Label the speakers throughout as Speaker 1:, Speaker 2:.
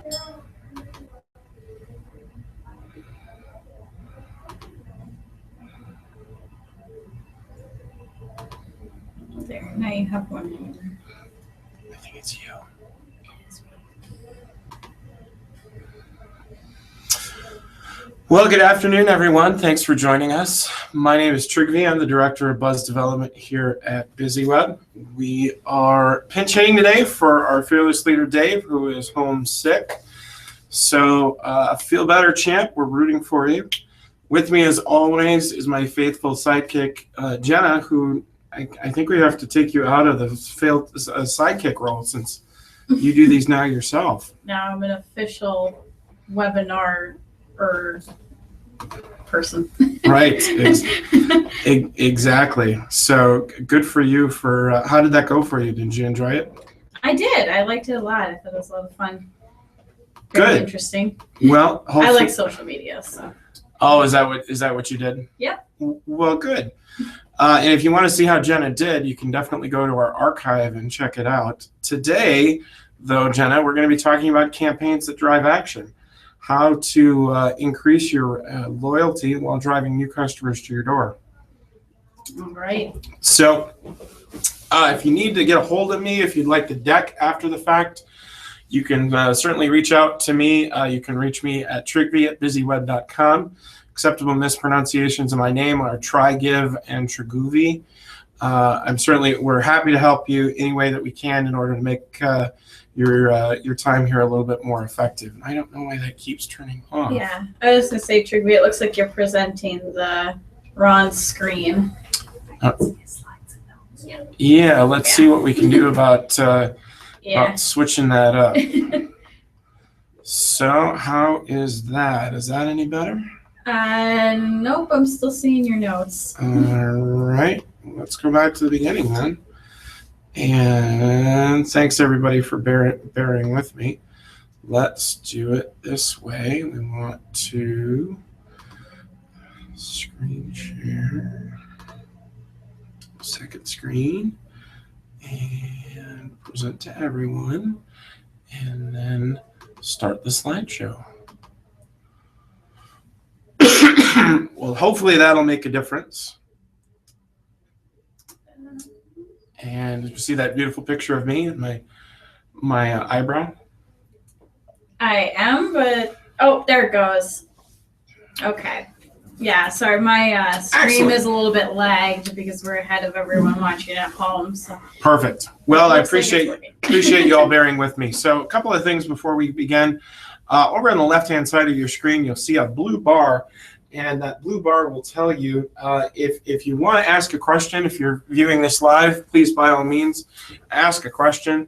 Speaker 1: There, now you have one.
Speaker 2: I think it's you. Well, good afternoon, everyone. Thanks for joining us. My name is Trigvi. I'm the Director of Buzz Development here at BusyWeb. We are pinch hitting today for our fearless leader, Dave, who is home sick. So feel better, champ. We're rooting for you. With me, as always, is my faithful sidekick, Jenna, who I think we have to take you out of the failed sidekick role since you do these now yourself.
Speaker 1: Now I'm an official webinar person.
Speaker 2: Right. Exactly. So good for you for, how did that go for you? Did you enjoy it?
Speaker 1: I did. I liked it a lot. I thought it was a lot of fun. Very
Speaker 2: Good.
Speaker 1: Interesting.
Speaker 2: Well, hopefully.
Speaker 1: I like social media, so.
Speaker 2: Oh, is that what you did?
Speaker 1: Yep.
Speaker 2: Well, good. And if you want to see how Jenna did, you can definitely go to our archive and check it out. Today, though, Jenna, we're going to be talking about campaigns that drive action. How to increase your loyalty while driving new customers to your door.
Speaker 1: All right.
Speaker 2: So if you need to get a hold of me, if you'd like the deck after the fact, you can certainly reach out to me. You can reach me at trigvi@busyweb.com. Acceptable mispronunciations of my name are Trygive and Triguvi. We're happy to help you any way that we can in order to make your time here a little bit more effective. I don't know why that keeps turning off.
Speaker 1: Yeah, I was gonna say, Trigvi, it looks like you're presenting the wrong screen.
Speaker 2: Yeah, let's see what we can do about switching that up. So how is that? Is that any better?
Speaker 1: Nope, I'm still seeing your notes.
Speaker 2: All right, let's go back to the beginning then. And thanks everybody for bearing with me. Let's do it this way. We want to screen share, second screen, and present to everyone, and then start the slideshow. Well, hopefully that'll make a difference. And you see that beautiful picture of me and my eyebrow?
Speaker 1: I am, but oh, there it goes. Okay. Yeah, sorry, my stream is a little bit lagged because we're ahead of everyone watching at home. So
Speaker 2: perfect. Well, I appreciate you all bearing with me. So a couple of things before we begin. Over on the left-hand side of your screen, you'll see a blue bar. And that blue bar will tell you if you want to ask a question. If you're viewing this live, please, by all means, ask a question.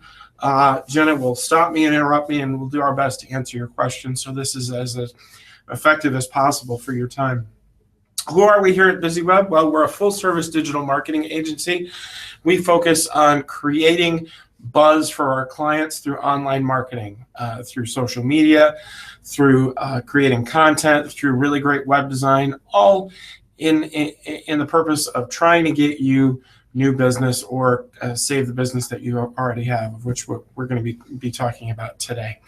Speaker 2: Jenna will stop me and interrupt me, and we'll do our best to answer your question. So this is as effective as possible for your time. Who are we here at BusyWeb? Well, we're a full-service digital marketing agency. We focus on creating buzz for our clients through online marketing, through social media, through creating content, through really great web design, all in the purpose of trying to get you new business or save the business that you already have, of which we're going to be talking about today.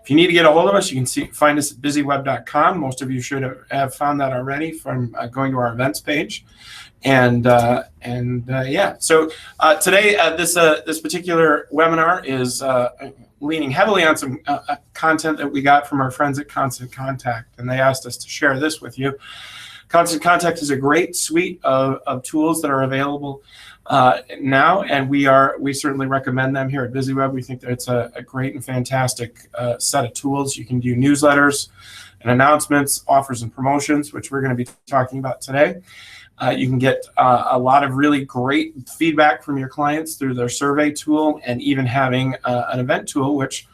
Speaker 2: If you need to get a hold of us, you can find us at busyweb.com. Most of you should have found that already from going to our events page. Yeah, so today this particular webinar is leaning heavily on some content that we got from our friends at Constant Contact, and they asked us to share this with you. Constant Contact is a great suite of tools that are available now, and we certainly recommend them here at BusyWeb. We think that it's a great and fantastic set of tools. You can do newsletters and announcements, offers and promotions, which we're going to be talking about today. You can get a lot of really great feedback from your clients through their survey tool, and even having an event tool, which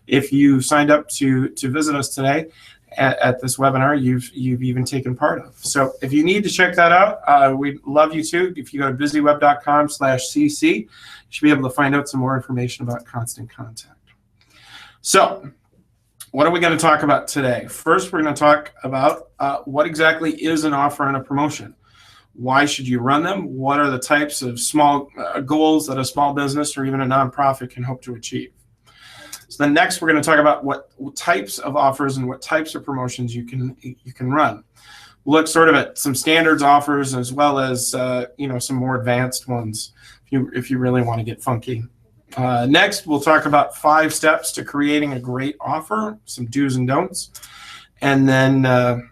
Speaker 2: if you signed up to visit us today at this webinar, you've even taken part of. So if you need to check that out, we'd love you to. If you go to busyweb.com/cc, you should be able to find out some more information about Constant Contact. So what are we going to talk about today? First, we're going to talk about what exactly is an offer and a promotion. Why should you run them? What are the types of small goals that a small business or even a nonprofit can hope to achieve? So then next we're going to talk about what types of offers and what types of promotions you can run. We'll look sort of at some standards offers as well as some more advanced ones if you really want to get funky. Next, we'll talk about 5 steps to creating a great offer, some do's and don'ts, and then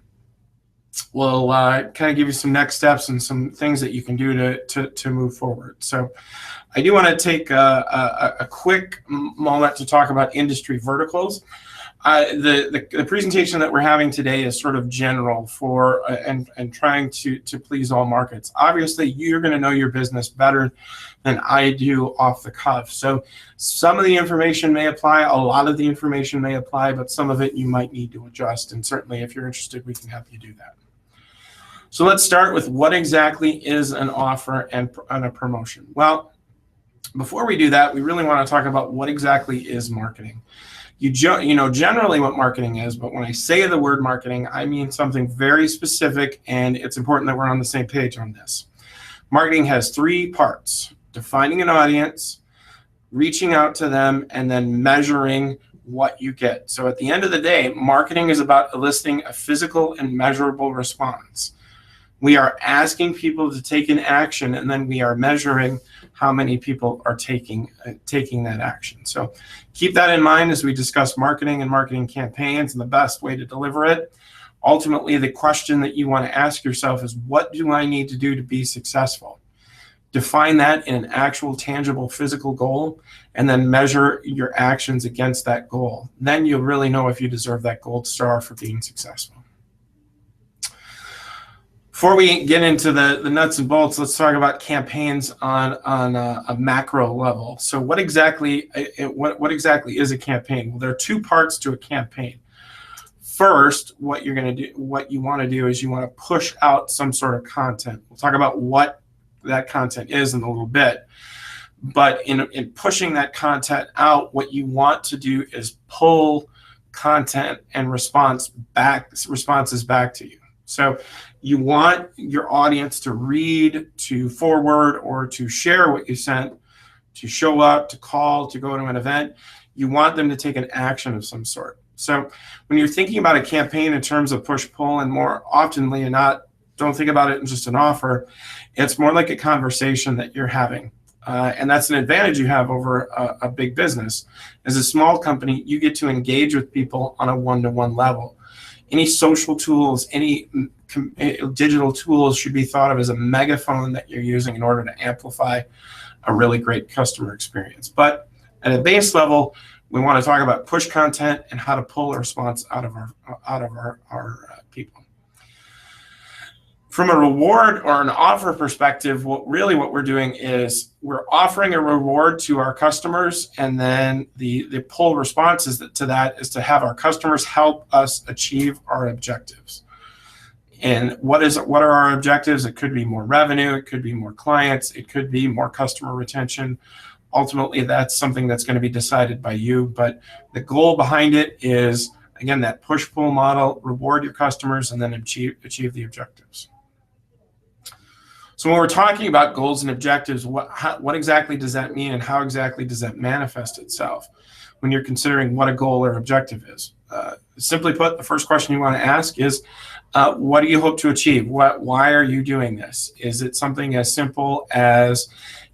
Speaker 2: we'll kind of give you some next steps and some things that you can do to move forward. So I do want to take a quick moment to talk about industry verticals. The presentation that we're having today is sort of general for and trying to please all markets. Obviously, you're going to know your business better than I do off the cuff. So some of the information may apply, a lot of the information may apply, but some of it you might need to adjust. And certainly, if you're interested, we can help you do that. So let's start with what exactly is an offer and a promotion. Well, before we do that, we really want to talk about what exactly is marketing. You know generally what marketing is, but when I say the word marketing, I mean something very specific, and it's important that we're on the same page on this. Marketing has 3 parts: defining an audience, reaching out to them, and then measuring what you get. So at the end of the day, marketing is about eliciting a physical and measurable response. We are asking people to take an action, and then we are measuring how many people are taking that action. So keep that in mind as we discuss marketing and marketing campaigns and the best way to deliver it. Ultimately, the question that you want to ask yourself is, what do I need to do to be successful? Define that in an actual, tangible, physical goal, and then measure your actions against that goal. Then you'll really know if you deserve that gold star for being successful. Before we get into the nuts and bolts, let's talk about campaigns on a macro level. So what exactly is a campaign? Well, there are 2 parts to a campaign. First, what you want to do is you want to push out some sort of content. We'll talk about what that content is in a little bit. But in pushing that content out, what you want to do is pull content and responses back to you. So you want your audience to read, to forward, or to share what you sent, to show up, to call, to go to an event. You want them to take an action of some sort. So when you're thinking about a campaign in terms of push-pull, and more oftenly than not, don't think about it in just an offer. It's more like a conversation that you're having. And that's an advantage you have over a big business. As a small company, you get to engage with people on a one-to-one level. Any social tools, any digital tools should be thought of as a megaphone that you're using in order to amplify a really great customer experience. But at a base level, we want to talk about push content and how to pull a response out of our people. From a reward or an offer perspective, what we're doing is we're offering a reward to our customers, and then the pull responses to that is to have our customers help us achieve our objectives. And what are our objectives? It could be more revenue, it could be more clients, it could be more customer retention. Ultimately, that's something that's going to be decided by you, but the goal behind it is, again, that push-pull model: reward your customers and then achieve the objectives. So when we're talking about goals and objectives, what exactly does that mean, and how exactly does that manifest itself when you're considering what a goal or objective is? Simply put, the first question you want to ask is, what do you hope to achieve? Why are you doing this? Is it something as simple as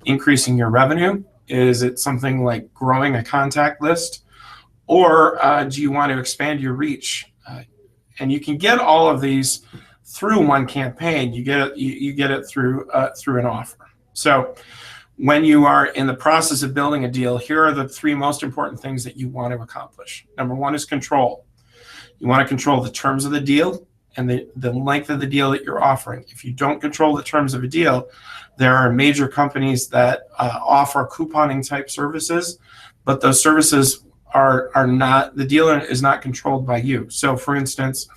Speaker 2: increasing your revenue? Is it something like growing a contact list? Or do you want to expand your reach? And you can get all of these through one campaign. You get it through an offer. So when you are in the process of building a deal, here are the 3 most important things that you want to accomplish. Number 1 is control. You want to control the terms of the deal and the length of the deal that you're offering. If you don't control the terms of a deal, there are major companies that offer couponing type services, but those services are not, the deal is not controlled by you. So for instance,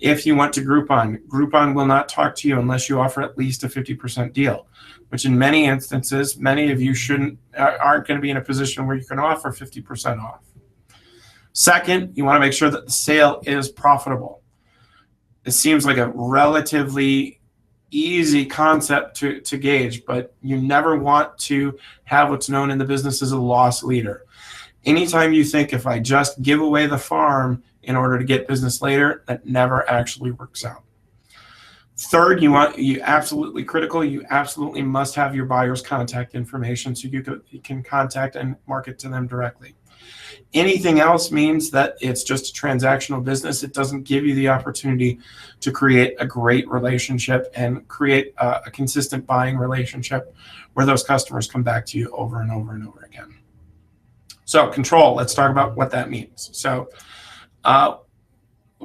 Speaker 2: if you went to Groupon will not talk to you unless you offer at least a 50% deal, which in many instances, many of you aren't going to be in a position where you can offer 50% off. Second, you want to make sure that the sale is profitable. It seems like a relatively easy concept to gauge, but you never want to have what's known in the business as a loss leader. Anytime you think, if I just give away the farm in order to get business later, that never actually works out. Third, you absolutely critical, you absolutely must have your buyer's contact information so you can contact and market to them directly. Anything else means that it's just a transactional business. It doesn't give you the opportunity to create a great relationship and create a consistent buying relationship where those customers come back to you over and over and over again. So control, let's talk about what that means. So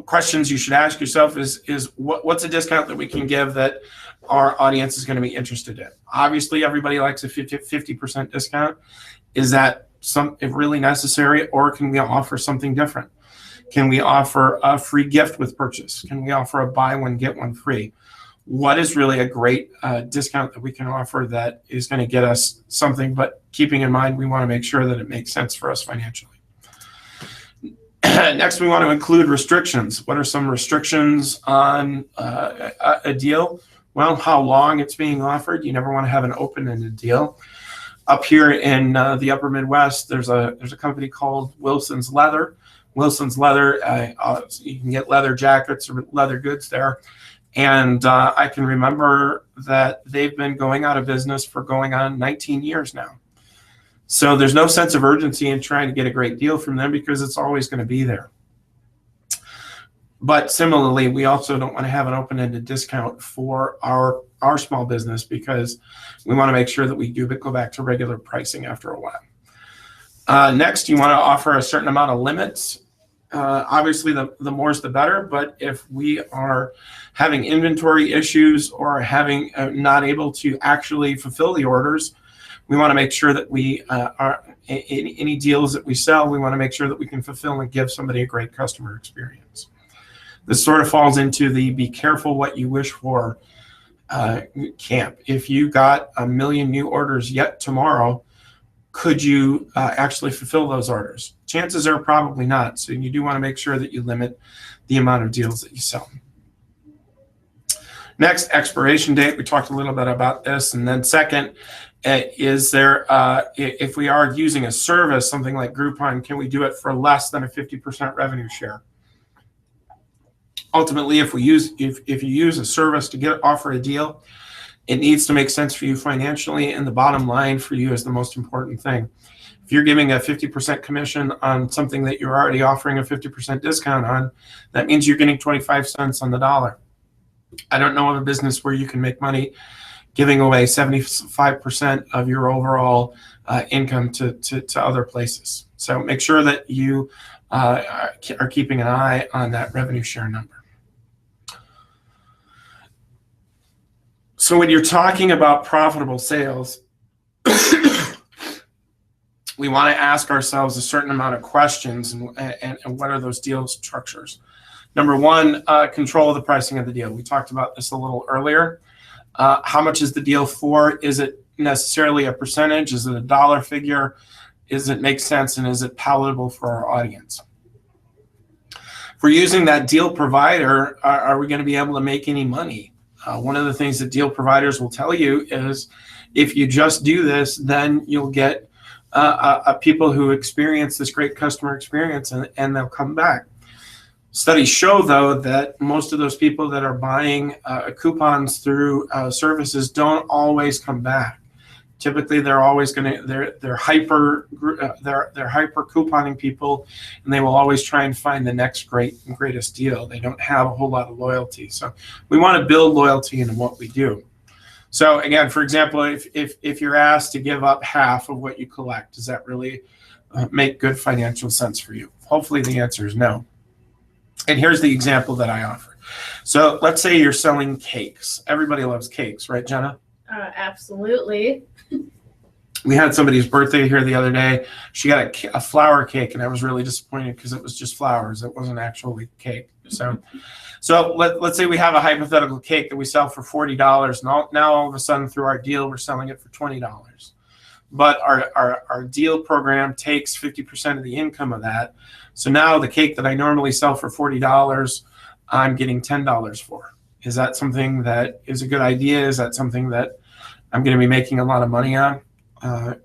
Speaker 2: questions you should ask yourself is what's a discount that we can give that our audience is going to be interested in? Obviously, everybody likes a 50% discount. Is that really necessary, or can we offer something different? Can we offer a free gift with purchase? Can we offer a buy one, get one free? What is really a great discount that we can offer that is going to get us something, but keeping in mind, we want to make sure that it makes sense for us financially. Next, we want to include restrictions. What are some restrictions on a deal? Well, how long it's being offered. You never want to have an open-ended deal. Up here in the upper Midwest, there's a company called Wilson's Leather. Wilson's Leather, you can get leather jackets or leather goods there. And I can remember that they've been going out of business for going on 19 years now. So there's no sense of urgency in trying to get a great deal from them because it's always going to be there. But similarly, we also don't want to have an open-ended discount for our small business because we want to make sure that we do go back to regular pricing after a while. Next, you want to offer a certain amount of limits. Obviously, the more is the better, but if we are having inventory issues or having not able to actually fulfill the orders, we want to make sure that we are any deals that we sell, we want to make sure that we can fulfill and give somebody a great customer experience. This sort of falls into the be careful what you wish for camp. If you got 1 million new orders yet tomorrow, could you actually fulfill those orders? Chances are probably not. So you do want to make sure that you limit the amount of deals that you sell. Next, expiration date. We talked a little bit about this. And then second, is there, if we are using a service, something like Groupon, can we do it for less than a 50% revenue share? Ultimately, if you use a service to offer a deal, it needs to make sense for you financially, and the bottom line for you is the most important thing. If you're giving a 50% commission on something that you're already offering a 50% discount on, that means you're getting 25 cents on the dollar. I don't know of a business where you can make money giving away 75% of your overall income to other places. So make sure that you are keeping an eye on that revenue share number. So when you're talking about profitable sales, we want to ask ourselves a certain amount of questions, and what are those deal structures? Number one, control of the pricing of the deal. We talked about this a little earlier. How much is the deal for? Is it necessarily a percentage? Is it a dollar figure? Does it make sense, and is it palatable for our audience? If we're using that deal provider, are we going to be able to make any money? One of the things that deal providers will tell you is if you just do this, then you'll get people who experience this great customer experience, and they'll come back. Studies show, though, that most of those people that are buying coupons through services don't always come back. Typically, they're always they're hyper couponing people, and they will always try and find the next greatest deal. They don't have a whole lot of loyalty. So we want to build loyalty into what we do. So again, for example, if you're asked to give up half of what you collect, does that really make good financial sense for you? Hopefully the answer is no. And here's the example that I offer. So let's say you're selling cakes. Everybody loves cakes, right, Jenna?
Speaker 1: Absolutely.
Speaker 2: We had somebody's birthday here the other day. She got a flour cake, and I was really disappointed because it was just flowers. It wasn't actually cake. So let's say we have a hypothetical cake that we sell for $40. Now all of a sudden, through our deal, we're selling it for $20. But our deal program takes 50% of the income of that. So now the cake that I normally sell for $40, I'm getting $10 for. Is that something that is a good idea? Is that something that I'm going to be making a lot of money on?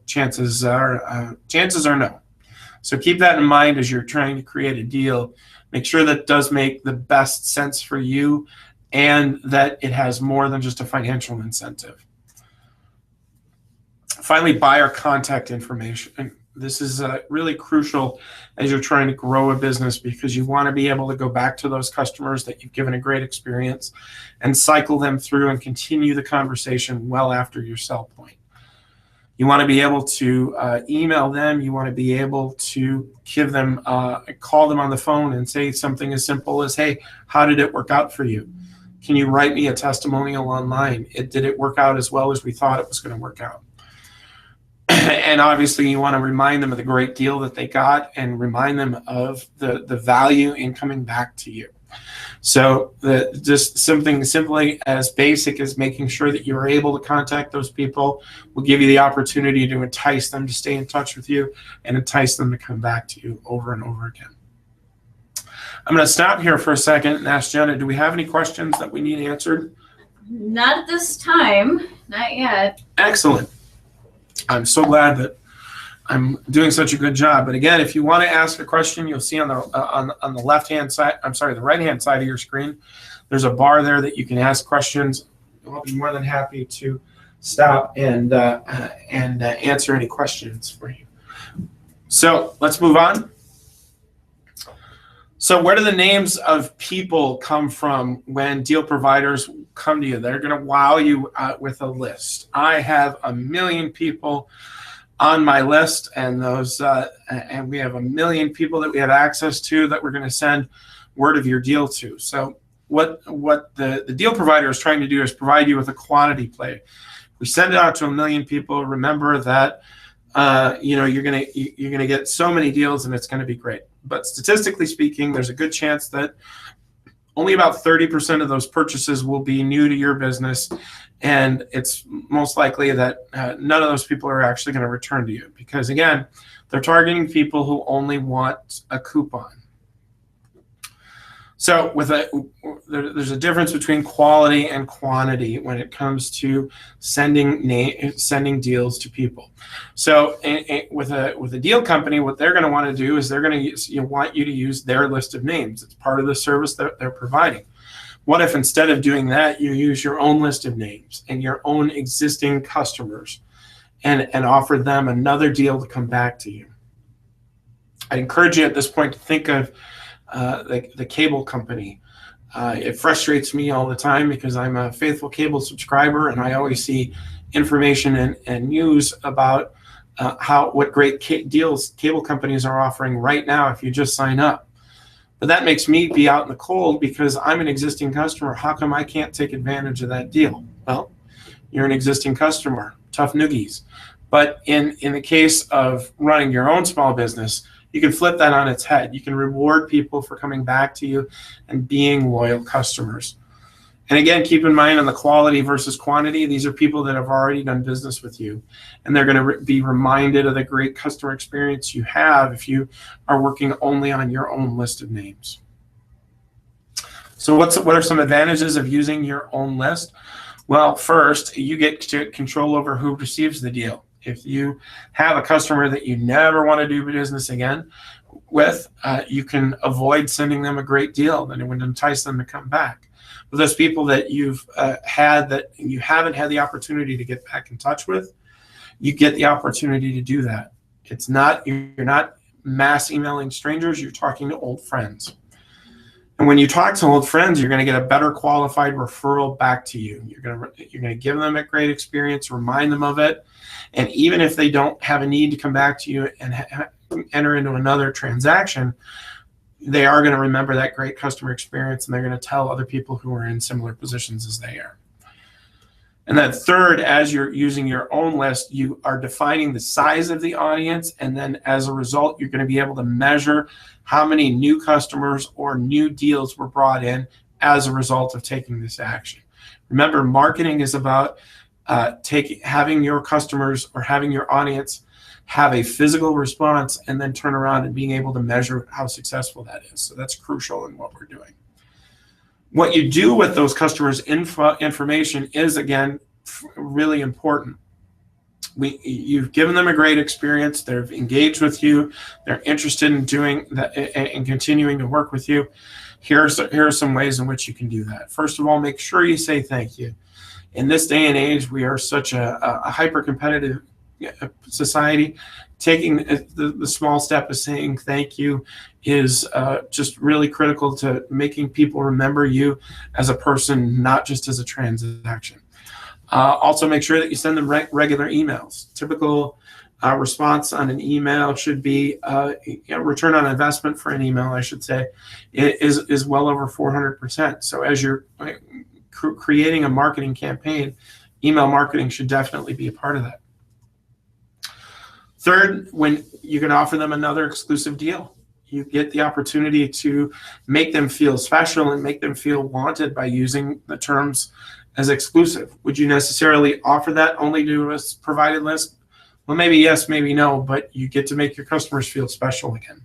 Speaker 2: Chances are no. So keep that in mind as you're trying to create a deal. Make sure that it does make the best sense for you and that it has more than just a financial incentive. Finally, buyer contact information. This is really crucial as you're trying to grow a business, because you want to be able to go back to those customers that you've given a great experience and cycle them through and continue the conversation well after your sell point. You want to be able to email them. You want to be able to give them, call them on the phone and say something as simple as, hey, how did it work out for you? Can you write me a testimonial online? Did it work out as well as we thought it was going to work out? And obviously you want to remind them of the great deal that they got and remind them of the value in coming back to you. So just something simply as basic as making sure that you're able to contact those people will give you the opportunity to entice them to stay in touch with you and entice them to come back to you over and over again. I'm going to stop here for a second and ask Jenna, do we have any questions that we need answered?
Speaker 1: Not at this time. Not yet.
Speaker 2: Excellent. I'm so glad that I'm doing such a good job. But again, if you want to ask a question, you'll see on the left-hand side, the right-hand side of your screen, there's a bar there that you can ask questions. I'll be more than happy to stop and answer any questions for you. So let's move on. So where do the names of people come from when deal providers come to you? They're going to wow you with a list. I have 1 million people on my list, and those and we have 1 million people that we have access to that we're going to send word of your deal to. So what the deal provider is trying to do is provide you with a quantity play. We send it out to 1 million people. Remember that you're gonna get so many deals, and it's going to be great. But statistically speaking, there's a good chance that only about 30% of those purchases will be new to your business, and it's most likely that none of those people are actually going to return to you, because again, they're targeting people who only want a coupon. So there's a difference between quality and quantity when it comes to sending deals to people. So with a deal company, what they're going to want to do is they're going to want you to use their list of names. It's part of the service that they're providing. What if instead of doing that, you use your own list of names and your own existing customers and offer them another deal to come back to you? I encourage you at this point to think of the cable company. It frustrates me all the time because I'm a faithful cable subscriber, and I always see information and news about what great deals cable companies are offering right now if you just sign up. But that makes me be out in the cold because I'm an existing customer. How come I can't take advantage of that deal? Well, you're an existing customer. Tough noogies. But in the case of running your own small business, you can flip that on its head. You can reward people for coming back to you and being loyal customers. And again, keep in mind on the quality versus quantity, these are people that have already done business with you, and they're going to be reminded of the great customer experience you have if you are working only on your own list of names. So what are some advantages of using your own list? Well, first, you get to control over who receives the deal. If you have a customer that you never want to do business again with, you can avoid sending them a great deal. Then it would entice them to come back. But those people that you've had that you haven't had the opportunity to get back in touch with, you get the opportunity to do that. You're not mass emailing strangers. You're talking to old friends. And when you talk to old friends, you're going to get a better qualified referral back to you. You're going to give them a great experience, remind them of it. And even if they don't have a need to come back to you and enter into another transaction, they are going to remember that great customer experience, and they're going to tell other people who are in similar positions as they are. And then third, as you're using your own list, you are defining the size of the audience, and then as a result, you're going to be able to measure how many new customers or new deals were brought in as a result of taking this action. Remember, marketing is about having your customers or having your audience have a physical response and then turn around and being able to measure how successful that is. So that's crucial in what we're doing. What you do with those customers' information is, again, really important. You've given them a great experience. They've engaged with you. They're interested in doing that and continuing to work with you. Here are some ways in which you can do that. First of all, make sure you say thank you. In this day and age, we are such a hyper-competitive society. Taking the small step of saying thank you is just really critical to making people remember you as a person, not just as a transaction. Also, make sure that you send them regular emails. Typical response on an email should be return on investment for an email, I should say, is well over 400%. So as you're creating a marketing campaign, email marketing should definitely be a part of that. Third, when you can offer them another exclusive deal, you get the opportunity to make them feel special and make them feel wanted by using the terms as exclusive. Would you necessarily offer that only to a provided list? Well, maybe yes, maybe no, but you get to make your customers feel special again.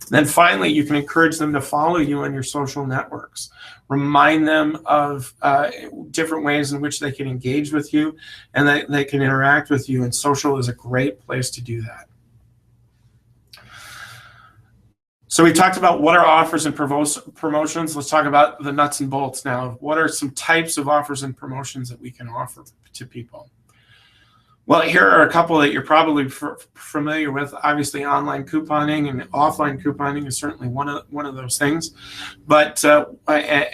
Speaker 2: Then finally, you can encourage them to follow you on your social networks. Remind them of different ways in which they can engage with you and that they can interact with you, and social is a great place to do that. So we talked about what are offers and promotions. Let's talk about the nuts and bolts now. What are some types of offers and promotions that we can offer to people? Well, here are a couple that you're probably familiar with. Obviously, online couponing and offline couponing is certainly one of those things. But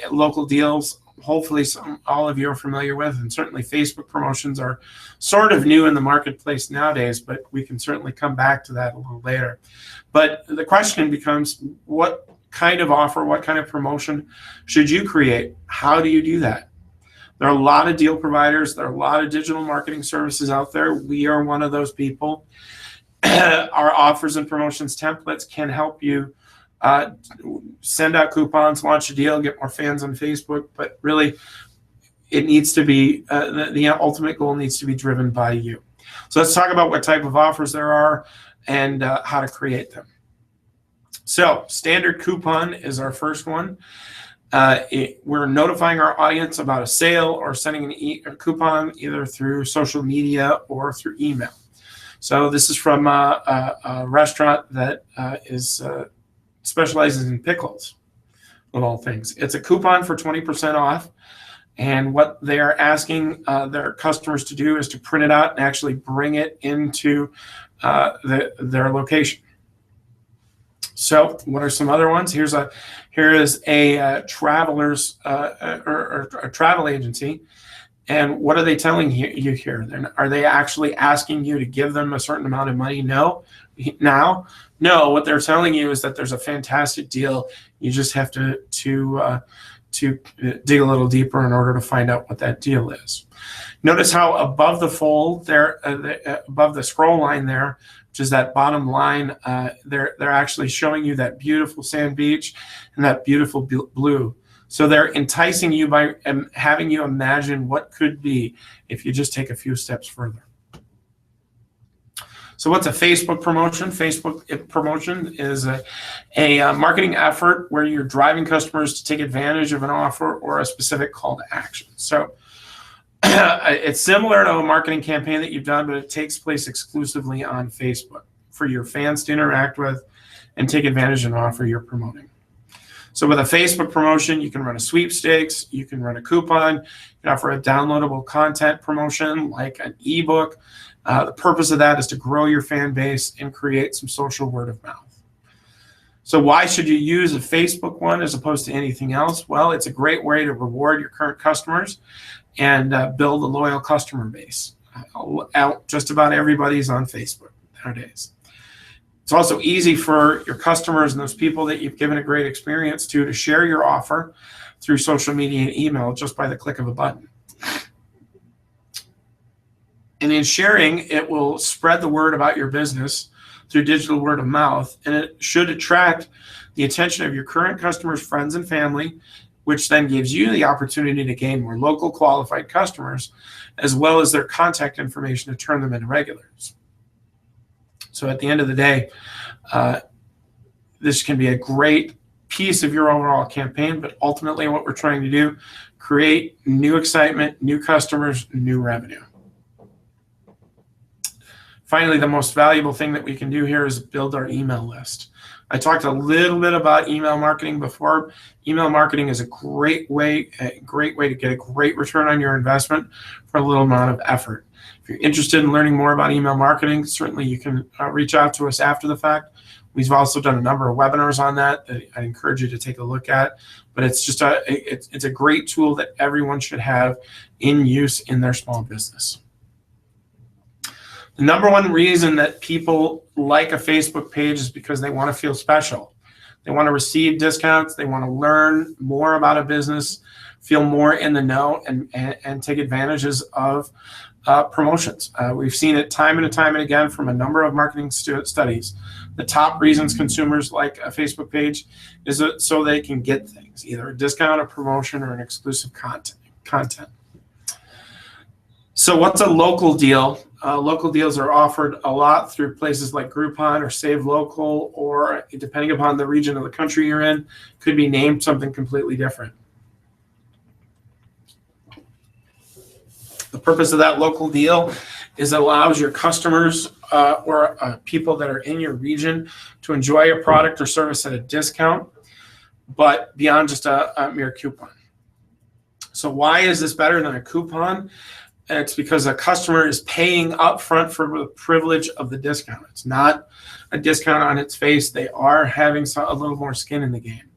Speaker 2: local deals, hopefully all of you are familiar with, and certainly Facebook promotions are sort of new in the marketplace nowadays, but we can certainly come back to that a little later. But the question becomes, what kind of offer, what kind of promotion should you create? How do you do that? There are a lot of deal providers. There are a lot of digital marketing services out there. We are one of those people. Our offers and promotions templates can help you send out coupons, launch a deal, get more fans on Facebook, but really it needs to be, the ultimate goal needs to be driven by you. So let's talk about what type of offers there are and how to create them. So standard coupon is our first one. We're notifying our audience about a sale or sending a coupon either through social media or through email. So this is from a restaurant that specializes in pickles, of all things. It's a coupon for 20% off. And what they are asking their customers to do is to print it out and actually bring it into their location. So what are some other ones? Here is a traveler's or a travel agency. And what are they telling you here? Are they actually asking you to give them a certain amount of money? No. Now? No, what they're telling you is that there's a fantastic deal. You just have to dig a little deeper in order to find out what that deal is. Notice how above the fold there, above the scroll line there, which is that bottom line, they're actually showing you that beautiful sand beach and that beautiful blue. So they're enticing you by having you imagine what could be if you just take a few steps further. So what's a Facebook promotion? Facebook promotion is a marketing effort where you're driving customers to take advantage of an offer or a specific call to action. So it's similar to a marketing campaign that you've done, but it takes place exclusively on Facebook for your fans to interact with and take advantage of an offer you're promoting. So with a Facebook promotion, you can run a sweepstakes, you can run a coupon, you can offer a downloadable content promotion like an ebook. The purpose of that is to grow your fan base and create some social word of mouth. So why should you use a Facebook one as opposed to anything else? Well, it's a great way to reward your current customers and build a loyal customer base. Just about everybody's on Facebook nowadays. It's also easy for your customers and those people that you've given a great experience to share your offer through social media and email just by the click of a button. And in sharing, it will spread the word about your business through digital word of mouth, and it should attract the attention of your current customers, friends, and family, which then gives you the opportunity to gain more local qualified customers, as well as their contact information to turn them into regulars. So at the end of the day, this can be a great piece of your overall campaign, but ultimately what we're trying to do, create new excitement, new customers, new revenue. Finally, the most valuable thing that we can do here is build our email list. I talked a little bit about email marketing before. Email marketing is a great way to get a great return on your investment for a little amount of effort. If you're interested in learning more about email marketing, certainly you can reach out to us after the fact. We've also done a number of webinars on that I encourage you to take a look at. But it's just it's a great tool that everyone should have in use in their small business. The number one reason that people like a Facebook page is because they want to feel special. They want to receive discounts. They want to learn more about a business, feel more in the know, and take advantages of promotions. We've seen it time and time and again from a number of marketing studies. The top reasons consumers like a Facebook page is so they can get things, either a discount, a promotion, or an exclusive content. So what's a local deal? Local deals are offered a lot through places like Groupon or Save Local, or depending upon the region of the country you're in, could be named something completely different. The purpose of that local deal is it allows your customers or people that are in your region to enjoy a product or service at a discount, but beyond just a mere coupon. So why is this better than a coupon? It's because a customer is paying upfront for the privilege of the discount. It's not a discount on its face. They are having a little more skin in the game.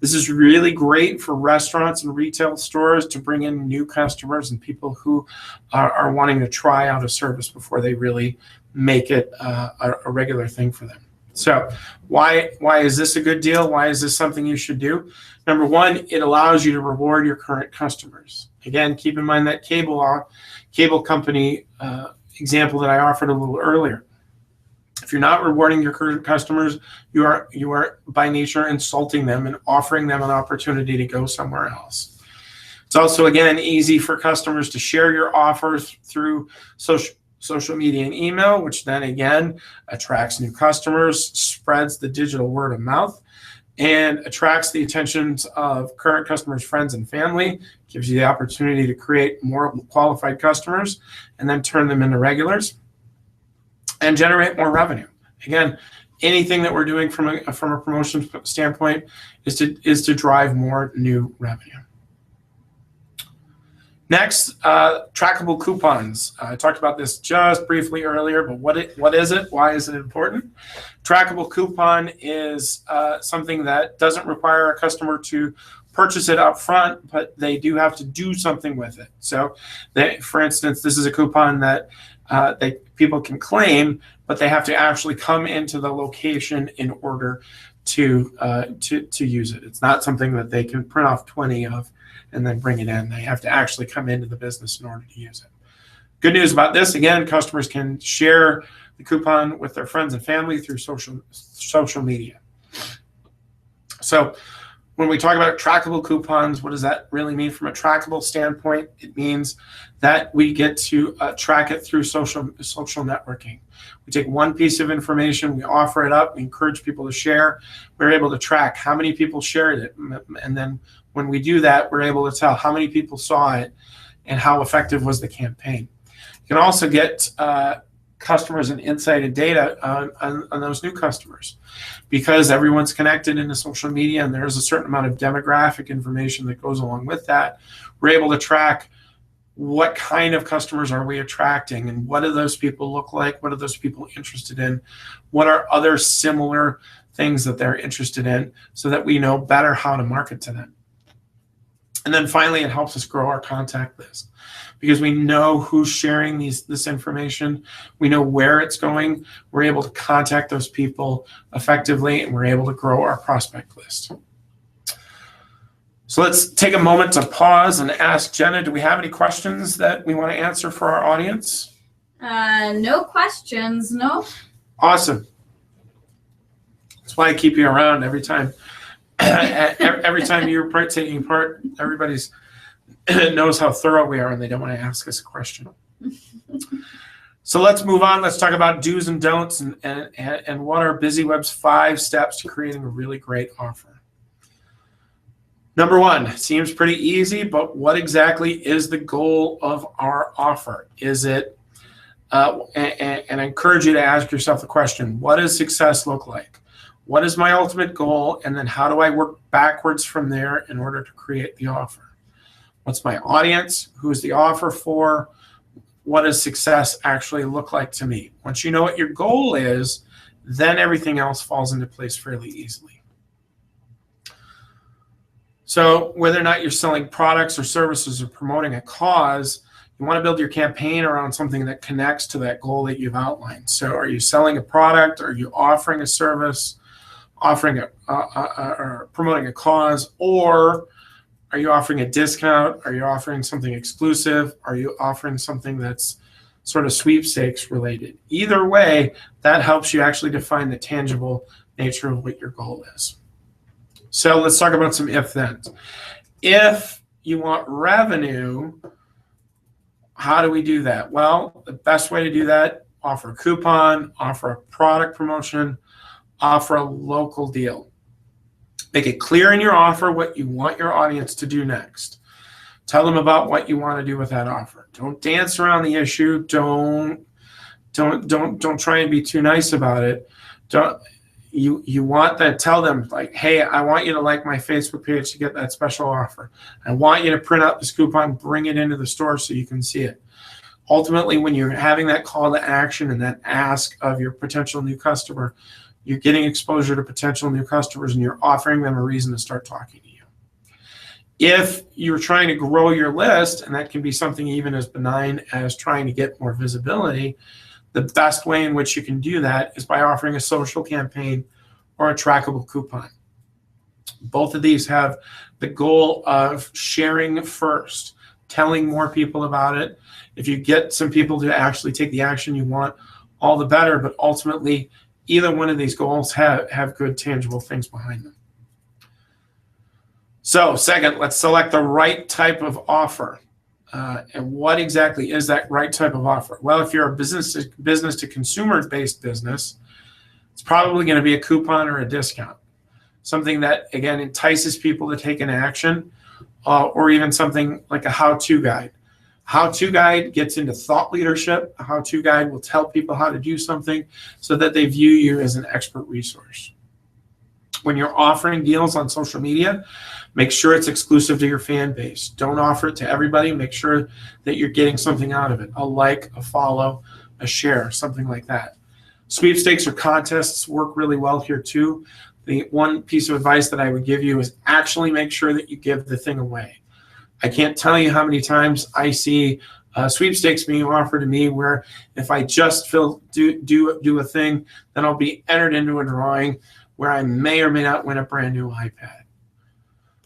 Speaker 2: This is really great for restaurants and retail stores to bring in new customers and people who are wanting to try out a service before they really make it a regular thing for them. So why is this a good deal? Why is this something you should do? Number one, it allows you to reward your current customers. Again, keep in mind that cable company example that I offered a little earlier. If you're not rewarding your current customers, you are by nature insulting them and offering them an opportunity to go somewhere else. It's also, again, easy for customers to share your offers through social media and email, which then again attracts new customers, spreads the digital word of mouth, and attracts the attentions of current customers, friends, and family, gives you the opportunity to create more qualified customers and then turn them into regulars and generate more revenue. Again, anything that we're doing from a promotion standpoint is to drive more new revenue. Next, trackable coupons. I talked about this just briefly earlier, but what is it? Why is it important? Trackable coupon is something that doesn't require a customer to purchase it up front, but they do have to do something with it. So, for instance, this is a coupon that people can claim, but they have to actually come into the location in order to use it. It's not something that they can print off 20 of and then bring it in. They have to actually come into the business in order to use it. Good news about this, again, customers can share the coupon with their friends and family through social media. So when we talk about trackable coupons, what does that really mean from a trackable standpoint? It means that we get to track it through social networking. We take one piece of information, we offer it up, we encourage people to share. We're able to track how many people shared it. And then when we do that, we're able to tell how many people saw it and how effective was the campaign. You can also get customers and insight and data on those new customers, because everyone's connected into social media and there's a certain amount of demographic information that goes along with that. We're able to track what kind of customers are we attracting and what do those people look like, what are those people interested in, what are other similar things that they're interested in, so that we know better how to market to them. And then finally, it helps us grow our contact list, because we know who's sharing this information. We know where it's going. We're able to contact those people effectively, and we're able to grow our prospect list. So let's take a moment to pause and ask Jenna, do we have any questions that we want to answer for our audience?
Speaker 1: No questions, no.
Speaker 2: Awesome. That's why I keep you around every time. Every time you're taking part, everybody's knows how thorough we are and they don't want to ask us a question. So let's move on. Let's talk about do's and don'ts and what are BusyWeb's 5 steps to creating a really great offer. Number one, seems pretty easy, but what exactly is the goal of our offer? Is it And I encourage you to ask yourself the question, what does success look like? What is my ultimate goal? And then how do I work backwards from there in order to create the offer? What's my audience? Who is the offer for? What does success actually look like to me? Once you know what your goal is, then everything else falls into place fairly easily. So whether or not you're selling products or services or promoting a cause, you want to build your campaign around something that connects to that goal that you've outlined. So are you selling a product? Are you offering a service, offering or promoting a cause? Or are you offering a discount? Are you offering something exclusive? Are you offering something that's sort of sweepstakes related? Either way, that helps you actually define the tangible nature of what your goal is. So let's talk about some if-thens. If you want revenue, how do we do that? Well, the best way to do that, offer a coupon, offer a product promotion, offer a local deal. Make it clear in your offer what you want your audience to do next. Tell them about what you want to do with that offer. Don't dance around the issue. Don't try and be too nice about it. You want to tell them, like, hey, I want you to like my Facebook page to get that special offer. I want you to print out this coupon, bring it into the store so you can see it. Ultimately, when you're having that call to action and that ask of your potential new customer, you're getting exposure to potential new customers and you're offering them a reason to start talking to you. If you're trying to grow your list, and that can be something even as benign as trying to get more visibility, the best way in which you can do that is by offering a social campaign or a trackable coupon. Both of these have the goal of sharing first, telling more people about it. If you get some people to actually take the action you want, all the better, but ultimately, either one of these goals have good tangible things behind them. So second, let's select the right type of offer. And what exactly is that right type of offer? Well, if you're a business to consumer based business, it's probably going to be a coupon or a discount. Something that, again, entices people to take an action, or even something like a how-to guide. How-to guide gets into thought leadership. A how-to guide will tell people how to do something so that they view you as an expert resource. When you're offering deals on social media, make sure it's exclusive to your fan base. Don't offer it to everybody. Make sure that you're getting something out of it. A like, a follow, a share, something like that. Sweepstakes or contests work really well here too. The one piece of advice that I would give you is actually make sure that you give the thing away. I can't tell you how many times I see sweepstakes being offered to me where if I just do a thing, then I'll be entered into a drawing where I may or may not win a brand new iPad.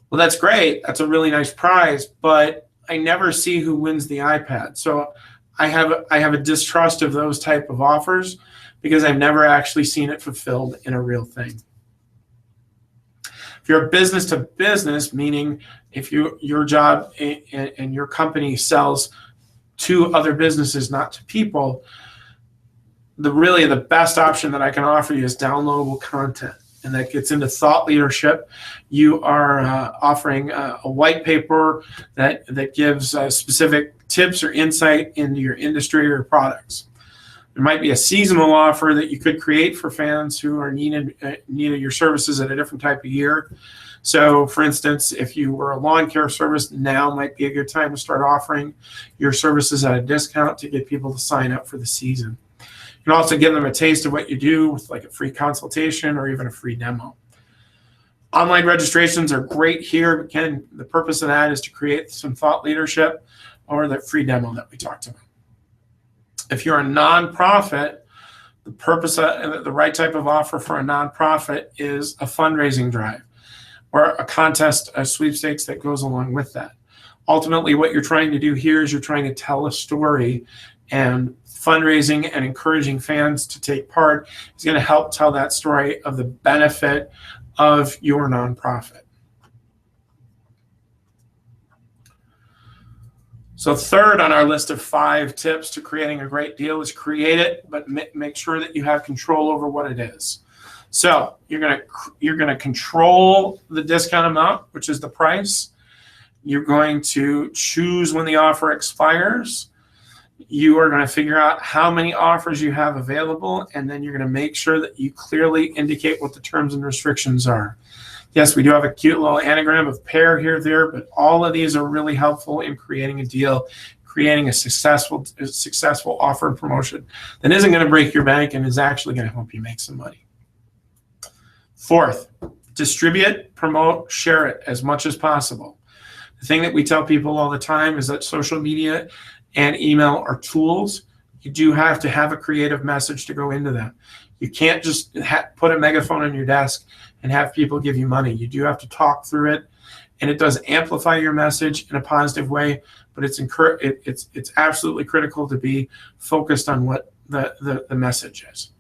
Speaker 2: Well, that's great. That's a really nice prize, but I never see who wins the iPad. So I have a distrust of those type of offers because I've never actually seen it fulfilled in a real thing. If you're a business to business, meaning if your job and your company sells to other businesses, not to people, the best option that I can offer you is downloadable content. And that gets into thought leadership. You are offering a white paper that gives specific tips or insight into your industry or products. There might be a seasonal offer that you could create for fans who are needing your services at a different type of year. So, for instance, if you were a lawn care service, now might be a good time to start offering your services at a discount to get people to sign up for the season. You can also give them a taste of what you do with like a free consultation or even a free demo. Online registrations are great here. Again, the purpose of that is to create some thought leadership or that free demo that we talked about. If you're a nonprofit, the right type of offer for a nonprofit is a fundraising drive or a contest, a sweepstakes that goes along with that. Ultimately, what you're trying to do here is you're trying to tell a story, and fundraising and encouraging fans to take part is going to help tell that story of the benefit of your nonprofit. So third on our list of 5 tips to creating a great deal is create it, but make sure that you have control over what it is. So you're gonna control the discount amount, which is the price. You're going to choose when the offer expires. You are going to figure out how many offers you have available, and then you're going to make sure that you clearly indicate what the terms and restrictions are. Yes, we do have a cute little anagram of pair here, there, but all of these are really helpful in creating a deal, creating a successful offer and promotion that isn't going to break your bank and is actually going to help you make some money. Fourth, distribute, promote, share it as much as possible. The thing that we tell people all the time is that social media and email are tools. You do have to have a creative message to go into them. You can't just put a megaphone on your desk and have people give you money. You do have to talk through it, and it does amplify your message in a positive way, but it's absolutely critical to be focused on what the message is.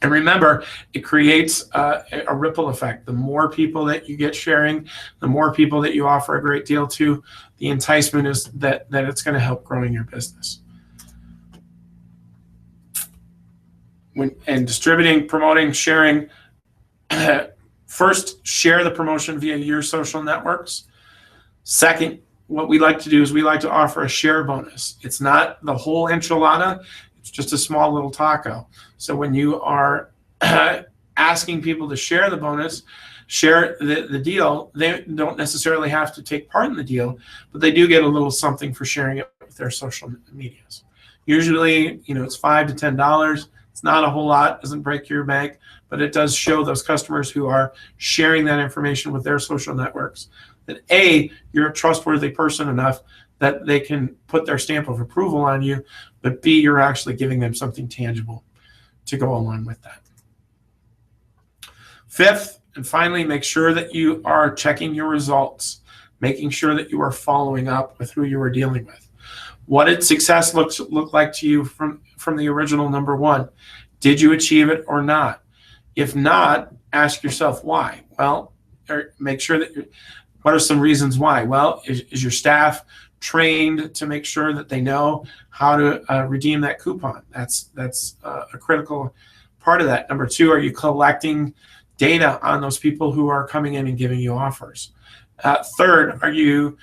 Speaker 2: And remember, it creates a ripple effect. The more people that you get sharing, the more people that you offer a great deal to, the enticement is that it's going to help growing your business. And distributing, promoting, sharing, first, share the promotion via your social networks. Second, what we like to do is we like to offer a share bonus. It's not the whole enchilada. It's just a small little taco. So when you are asking people to share the bonus, share the deal, they don't necessarily have to take part in the deal, but they do get a little something for sharing it with their social medias. Usually, it's $5 to $10. It's not a whole lot, doesn't break your bank, but it does show those customers who are sharing that information with their social networks that A, you're a trustworthy person enough that they can put their stamp of approval on you, but B, you're actually giving them something tangible to go along with that. Fifth, and finally, make sure that you are checking your results, making sure that you are following up with who you are dealing with. What did success look like to you from the original number one? Did you achieve it or not? If not, ask yourself why. Well, or make sure that what are some reasons why? Well, is your staff trained to make sure that they know how to redeem that coupon? That's a critical part of that. Number two, are you collecting data on those people who are coming in and giving you offers? Third, are you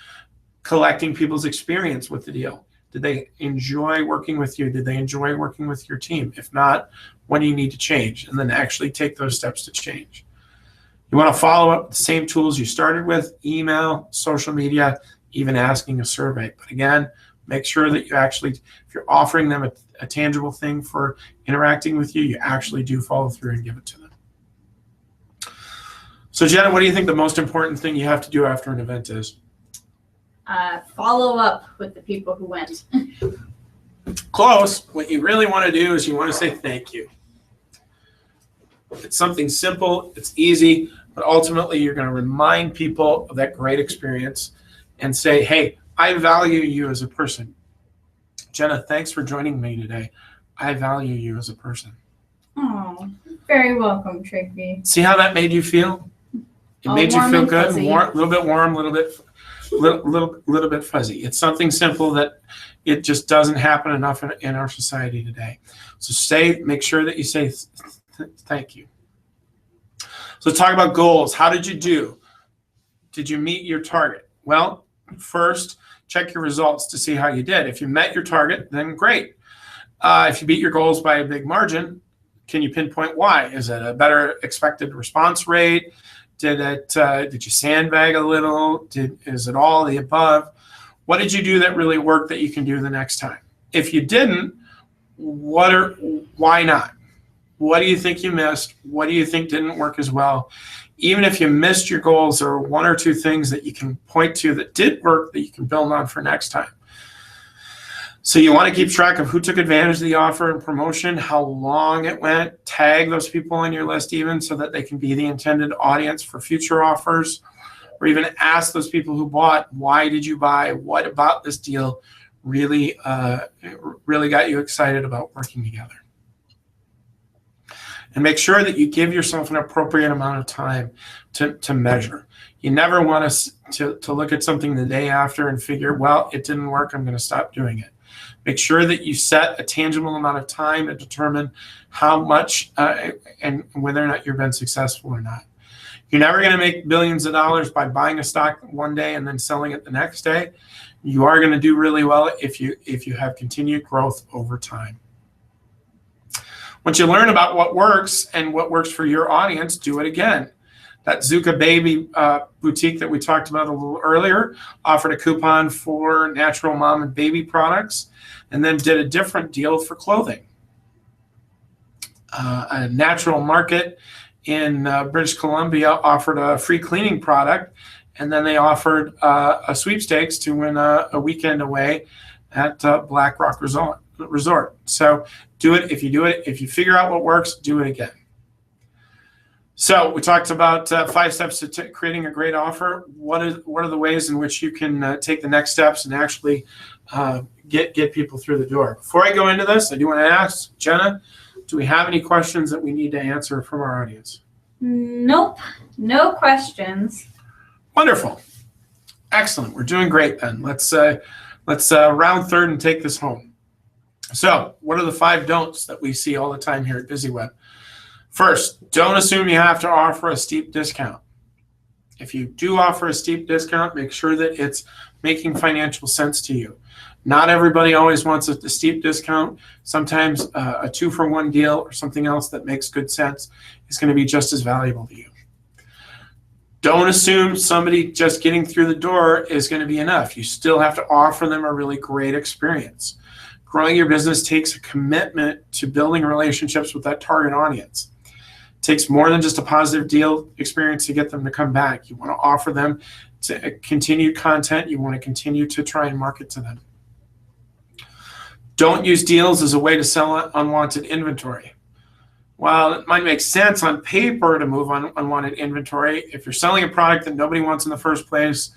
Speaker 2: collecting people's experience with the deal? Did they enjoy working with you? Did they enjoy working with your team? If not, what do you need to change? And then actually take those steps to change. You want to follow up with the same tools you started with: email, social media, even asking a survey. But again, make sure that you actually, if you're offering them a tangible thing for interacting with you, you actually do follow through and give it to them. So Jenna, what do you think the most important thing you have to do after an event is?
Speaker 1: Follow up with the people who went.
Speaker 2: Close. What you really want to do is you want to say thank you. It's something simple, it's easy, but ultimately you're going to remind people of that great experience and say, hey, I value you as a person. Jenna, thanks for joining me today. I value you as a person.
Speaker 1: Oh, very welcome, Tracy.
Speaker 2: See how that made you feel? It made you feel good, a little bit warm, a little bit fuzzy. It's something simple that it just doesn't happen enough in our society today. So make sure that you say thank you. So talk about goals. How did you do? Did you meet your target? Well, first, check your results to see how you did. If you met your target, then great. If you beat your goals by a big margin, can you pinpoint why? Is it a better expected response rate? Did you sandbag a little? Is it all the above? What did you do that really worked that you can do the next time? If you didn't, why not? What do you think you missed? What do you think didn't work as well? Even if you missed your goals, there are one or two things that you can point to that did work that you can build on for next time. So you want to keep track of who took advantage of the offer and promotion, how long it went, tag those people on your list even so that they can be the intended audience for future offers, or even ask those people who bought, why did you buy? What about this deal really got you excited about working together? And make sure that you give yourself an appropriate amount of time to measure. You never want to look at something the day after and figure, well, it didn't work, I'm going to stop doing it. Make sure that you set a tangible amount of time to determine how much and whether or not you've been successful or not. You're never going to make billions of dollars by buying a stock one day and then selling it the next day. You are going to do really well if you have continued growth over time. Once you learn about what works and what works for your audience, do it again. That Zuka Baby boutique that we talked about a little earlier offered a coupon for natural mom and baby products, and then did a different deal for clothing. A Natural Market in British Columbia offered a free cleaning product, and then they offered a sweepstakes to win a weekend away at Black Rock Resort. So do it. If you do it, if you figure out what works, do it again. So we talked about 5 steps to creating a great offer. What are the ways in which you can take the next steps and actually get people through the door? Before I go into this, I do want to ask Jenna, do we have any questions that we need to answer from our audience?
Speaker 1: Nope, no questions.
Speaker 2: Wonderful. Excellent. We're doing great then. Let's round third and take this home. So what are the 5 don'ts that we see all the time here at BusyWeb? First, don't assume you have to offer a steep discount. If you do offer a steep discount, make sure that it's making financial sense to you. Not everybody always wants a steep discount. Sometimes a 2-for-1 deal or something else that makes good sense is going to be just as valuable to you. Don't assume somebody just getting through the door is going to be enough. You still have to offer them a really great experience. Growing your business takes a commitment to building relationships with that target audience. It takes more than just a positive deal experience to get them to come back. You want to offer them to continued content. You want to continue to try and market to them. Don't use deals as a way to sell unwanted inventory. While it might make sense on paper to move on unwanted inventory, if you're selling a product that nobody wants in the first place,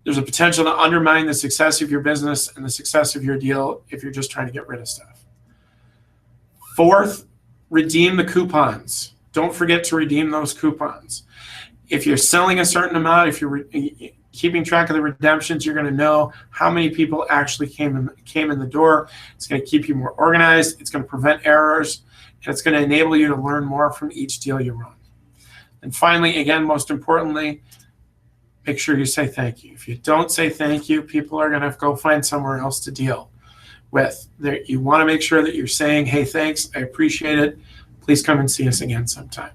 Speaker 2: there's a potential to undermine the success of your business and the success of your deal if you're just trying to get rid of stuff. Fourth, redeem the coupons. Don't forget to redeem those coupons. If you're selling a certain amount, if you're keeping track of the redemptions, you're going to know how many people actually came in the door. It's going to keep you more organized. It's going to prevent errors. And it's going to enable you to learn more from each deal you run. And finally, again, most importantly, make sure you say thank you. If you don't say thank you, people are going to go find somewhere else to deal with. You want to make sure that you're saying, hey, thanks, I appreciate it. Please come and see us again sometime.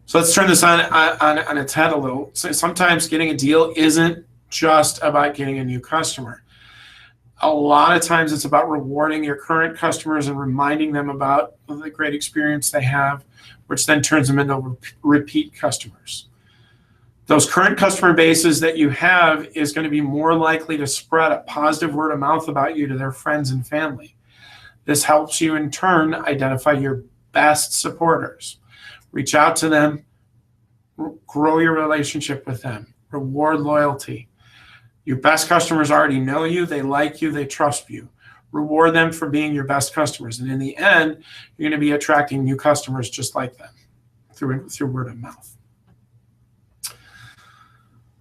Speaker 2: So let's turn this on its head a little. So sometimes getting a deal isn't just about getting a new customer. A lot of times it's about rewarding your current customers and reminding them about the great experience they have, which then turns them into repeat customers. Those current customer bases that you have is going to be more likely to spread a positive word of mouth about you to their friends and family. This helps you in turn identify your best supporters. Reach out to them, grow your relationship with them, reward loyalty. Your best customers already know you, they like you, they trust you. Reward them for being your best customers. And in the end, you're going to be attracting new customers just like them through word of mouth.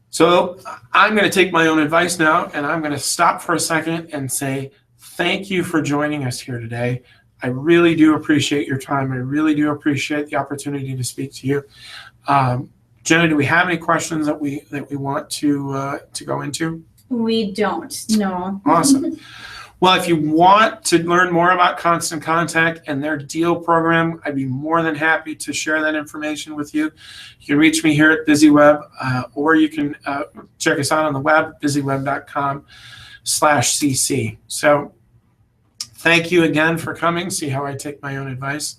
Speaker 2: So I'm going to take my own advice now, and I'm going to stop for a second and say thank you for joining us here today. I really do appreciate your time. I really do appreciate the opportunity to speak to you. Jenna, do we have any questions that we want to go into?
Speaker 1: We don't, no.
Speaker 2: Awesome. Well, if you want to learn more about Constant Contact and their deal program, I'd be more than happy to share that information with you. You can reach me here at BusyWeb, or you can check us out on the web, busyweb.com/cc. So thank you again for coming. See how I take my own advice.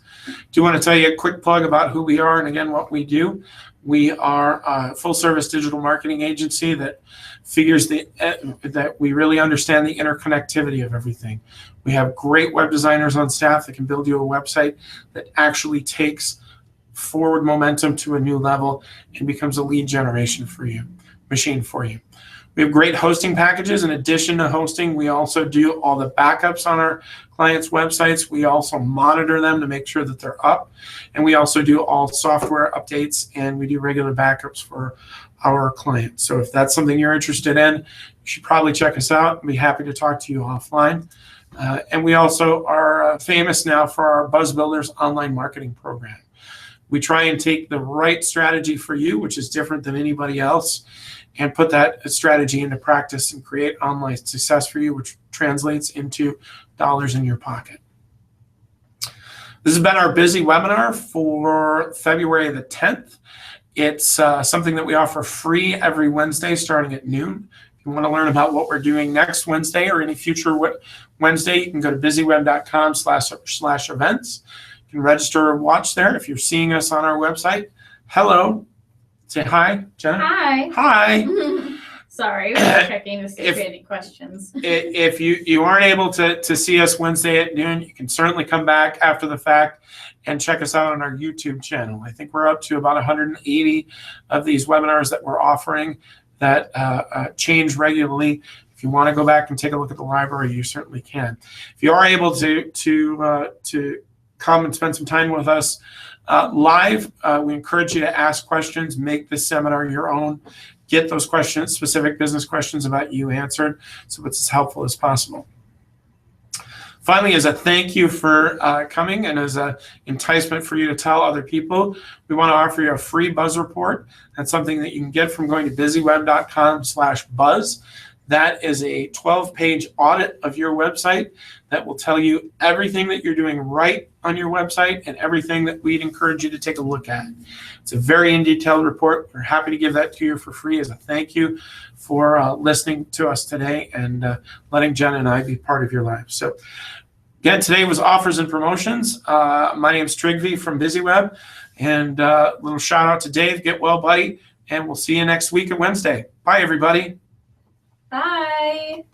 Speaker 2: Do want to tell you a quick plug about who we are and again what we do. We are a full-service digital marketing agency that figures that we really understand the interconnectivity of everything. We have great web designers on staff that can build you a website that actually takes forward momentum to a new level and becomes a lead generation machine for you. We have great hosting packages. In addition to hosting, we also do all the backups on our clients' websites. We also monitor them to make sure that they're up. And we also do all software updates, and we do regular backups for our clients. So if that's something you're interested in, you should probably check us out. I'd be happy to talk to you offline. And we also are famous now for our Buzz Builders online marketing program. We try and take the right strategy for you, which is different than anybody else, and put that strategy into practice and create online success for you, which translates into dollars in your pocket. This has been our busy webinar for February the 10th. It's something that we offer free every Wednesday starting at noon. If you want to learn about what we're doing next Wednesday or any future Wednesday, you can go to busyweb.com/events. You can register or watch there. If you're seeing us on our website, hello. Say hi, Jenna.
Speaker 1: Hi.
Speaker 2: Hi.
Speaker 1: Sorry, we're checking to see if we had any questions.
Speaker 2: If you aren't able to see us Wednesday at noon, you can certainly come back after the fact and check us out on our YouTube channel. I think we're up to about 180 of these webinars that we're offering that change regularly. If you want to go back and take a look at the library, you certainly can. If you are able to come and spend some time with us live, we encourage you to ask questions, make this seminar your own. Get those questions, specific business questions about you answered, so it's as helpful as possible. Finally, as a thank you for coming and as an enticement for you to tell other people, we want to offer you a free buzz report. That's something that you can get from going to busyweb.com/buzz. That is a 12-page audit of your website that will tell you everything that you're doing right on your website and everything that we'd encourage you to take a look at. It's a very in-detailed report. We're happy to give that to you for free as a thank you for listening to us today and letting Jen and I be part of your lives. So again, today was offers and promotions. My name's Trigvi from BusyWeb, and a little shout out to Dave. Get well, buddy, and we'll see you next week at Wednesday. Bye, everybody.
Speaker 1: Bye.